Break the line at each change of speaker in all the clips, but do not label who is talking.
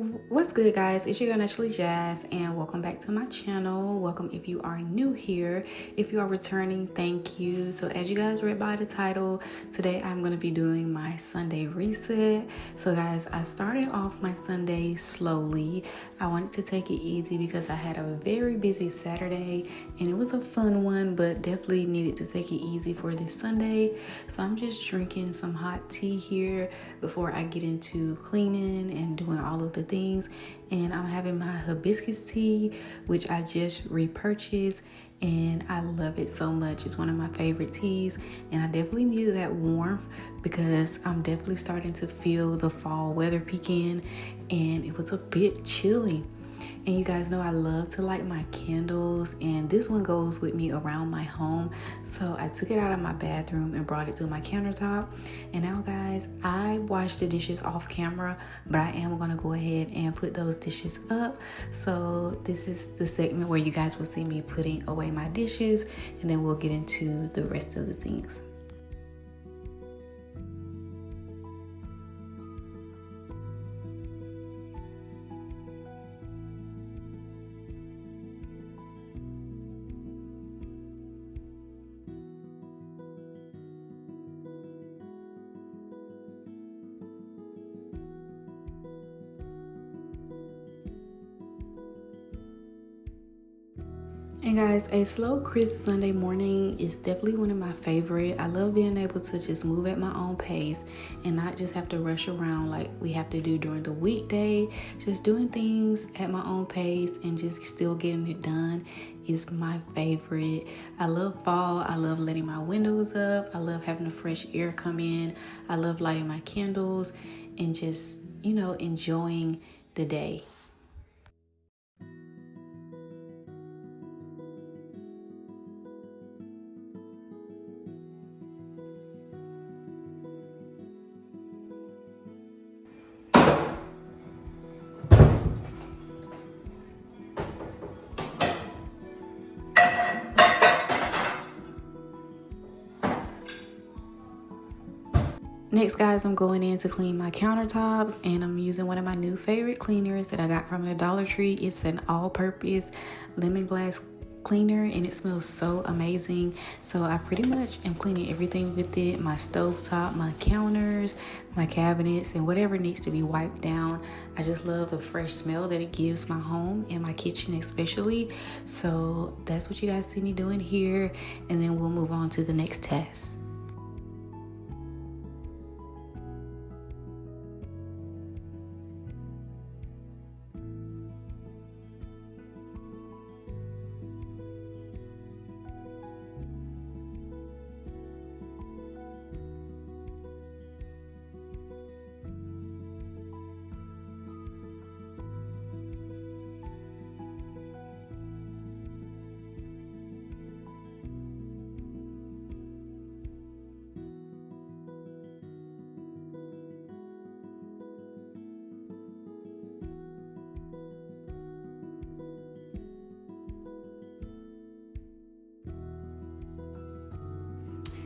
What's good, guys? It's your girl Naturally Jazz, and welcome back to my channel. Welcome if you are new here. If you are returning, thank you. So as you guys read by the title, today I'm going to be doing my Sunday reset. So guys, I started off my Sunday slowly. I wanted to take it easy because I had a very busy Saturday and it was a fun one, but definitely needed to take it easy for this Sunday. So I'm just drinking some hot tea here before I get into cleaning and doing all of the things. And I'm having my hibiscus tea, which I just repurchased, and I love it so much. It's one of my favorite teas, and I definitely needed that warmth because I'm definitely starting to feel the fall weather peek in, and it was a bit chilly. And you guys know I love to light my candles, and this one goes with me around my home. So I took it out of my bathroom and brought it to my countertop. And now guys, I washed the dishes off camera, but I am gonna go ahead and put those dishes up. So this is the segment where you guys will see me putting away my dishes, and then we'll get into the rest of the things. And guys, a slow, crisp Sunday morning is definitely one of my favorite. I love being able to just move at my own pace and not just have to rush around like we have to do during the weekday. Just doing things at my own pace and just still getting it done is my favorite. I love fall. I love letting my windows up. I love having the fresh air come in. I love lighting my candles and just, enjoying the day. Next, guys, I'm going in to clean my countertops, and I'm using one of my new favorite cleaners that I got from the Dollar Tree. It's an all-purpose lemongrass cleaner, and it smells so amazing. So I pretty much am cleaning everything with it: my stovetop, my counters, my cabinets, and whatever needs to be wiped down. I just love the fresh smell that it gives my home and my kitchen especially. So that's what you guys see me doing here, and then we'll move on to the next task.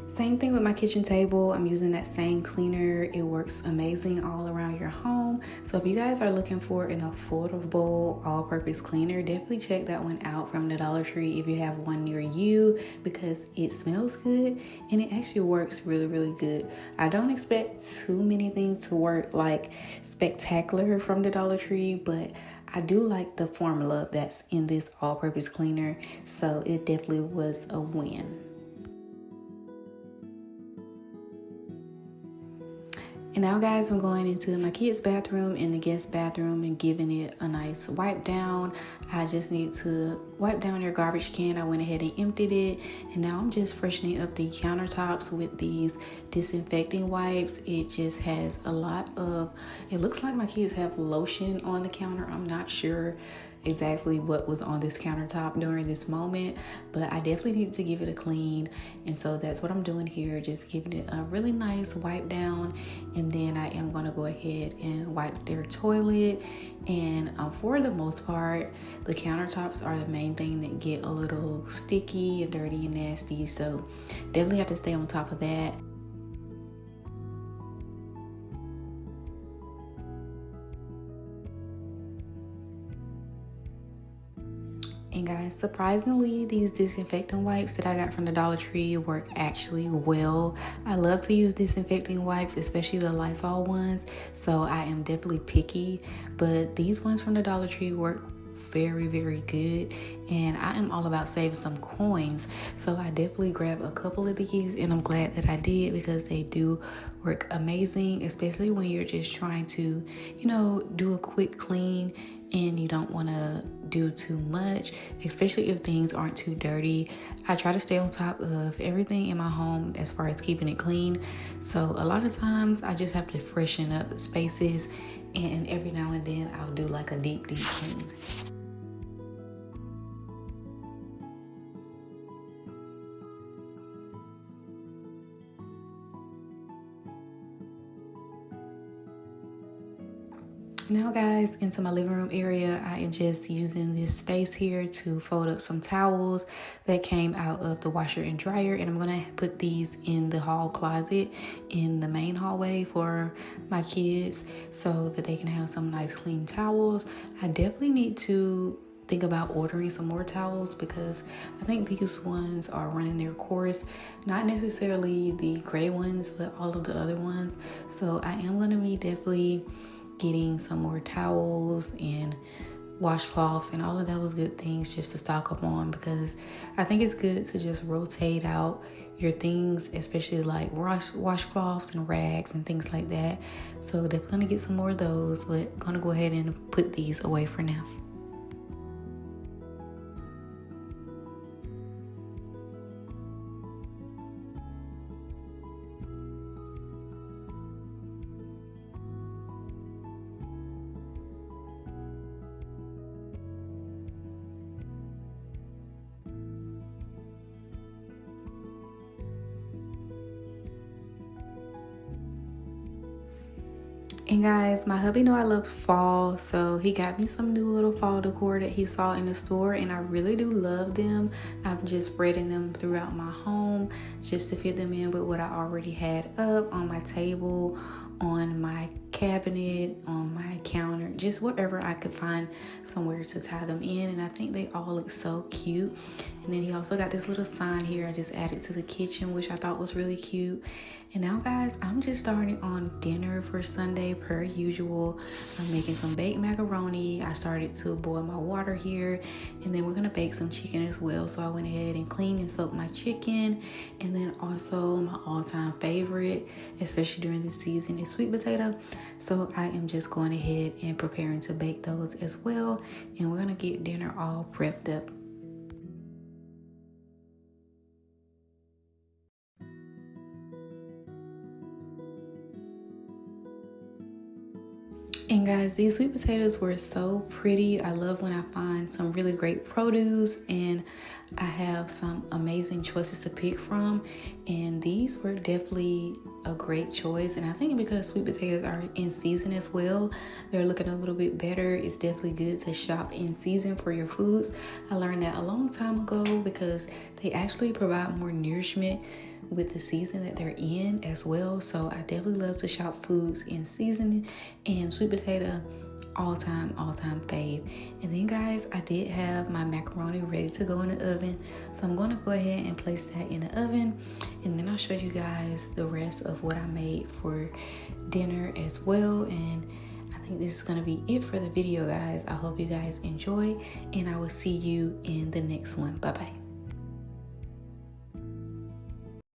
Same thing with my kitchen table. I'm using that same cleaner. It works amazing all around your home. So if you guys are looking for an affordable all-purpose cleaner, definitely check that one out from the Dollar Tree if you have one near you, because it smells good and it actually works really, really good. I don't expect too many things to work like spectacular from the Dollar Tree, but I do like the formula that's in this all-purpose cleaner, so it definitely was a win. And now guys, I'm going into my kids' bathroom and the guest bathroom and giving it a nice wipe down. I just need to wipe down their garbage can. I went ahead and emptied it, and now I'm just freshening up the countertops with these disinfecting wipes. It just has a lot of, it looks like my kids have lotion on the counter. I'm not sure exactly what was on this countertop during this moment, but I definitely need to give it a clean, and so that's what I'm doing here, just giving it a really nice wipe down. And then I am going to go ahead and wipe their toilet. And for the most part, the countertops are the main thing that get a little sticky and dirty and nasty, so definitely have to stay on top of that. And guys, surprisingly, these disinfectant wipes that I got from the Dollar Tree work actually well. I love to use disinfecting wipes, especially the Lysol ones, so I am definitely picky, but these ones from the Dollar Tree work very, very good, and I am all about saving some coins, so I definitely grabbed a couple of these, and I'm glad that I did because they do work amazing, especially when you're just trying to, do a quick clean and you don't want to do too much, especially if things aren't too dirty. I try to stay on top of everything in my home as far as keeping it clean, so a lot of times I just have to freshen up spaces, and every now and then I'll do like a deep clean. Now guys, into my living room area, I am just using this space here to fold up some towels that came out of the washer and dryer, and I'm gonna put these in the hall closet in the main hallway for my kids so that they can have some nice clean towels. I definitely need to think about ordering some more towels because I think these ones are running their course, not necessarily the gray ones, but all of the other ones. So I am gonna be definitely getting some more towels and washcloths and all of those good things just to stock up on, because I think it's good to just rotate out your things, especially like washcloths and rags and things like that. So definitely gonna get some more of those, but gonna go ahead and put these away for now. And guys, my hubby know I love fall, so he got me some new little fall decor that he saw in the store, and I really do love them. I'm just spreading them throughout my home just to fit them in with what I already had up on my table, on my cabinet, on my counter, just wherever I could find somewhere to tie them in, and I think they all look so cute. And then he also got this little sign here I just added to the kitchen, which I thought was really cute. And now guys, I'm just starting on dinner for Sunday per usual. I'm making some baked macaroni. I started to boil my water here, and then we're gonna bake some chicken as well. So I went ahead and cleaned and soaked my chicken, and then also my all-time favorite, especially during this season, is sweet potato. So I am just going ahead and preparing to bake those as well, and we're gonna get dinner all prepped up. And guys, these sweet potatoes were so pretty. I love when I find some really great produce and I have some amazing choices to pick from. And these were definitely a great choice. And I think because sweet potatoes are in season as well, they're looking a little bit better. It's definitely good to shop in season for your foods. I learned that a long time ago because they actually provide more nourishment with the season that they're in as well. So I definitely love to shop foods in season, and sweet potato all-time fave. And then guys, I did have my macaroni ready to go in the oven, so I'm going to go ahead and place that in the oven, and then I'll show you guys the rest of what I made for dinner as well. And I think this is going to be it for the video, guys. I hope you guys enjoy, and I will see you in the next one. Bye bye.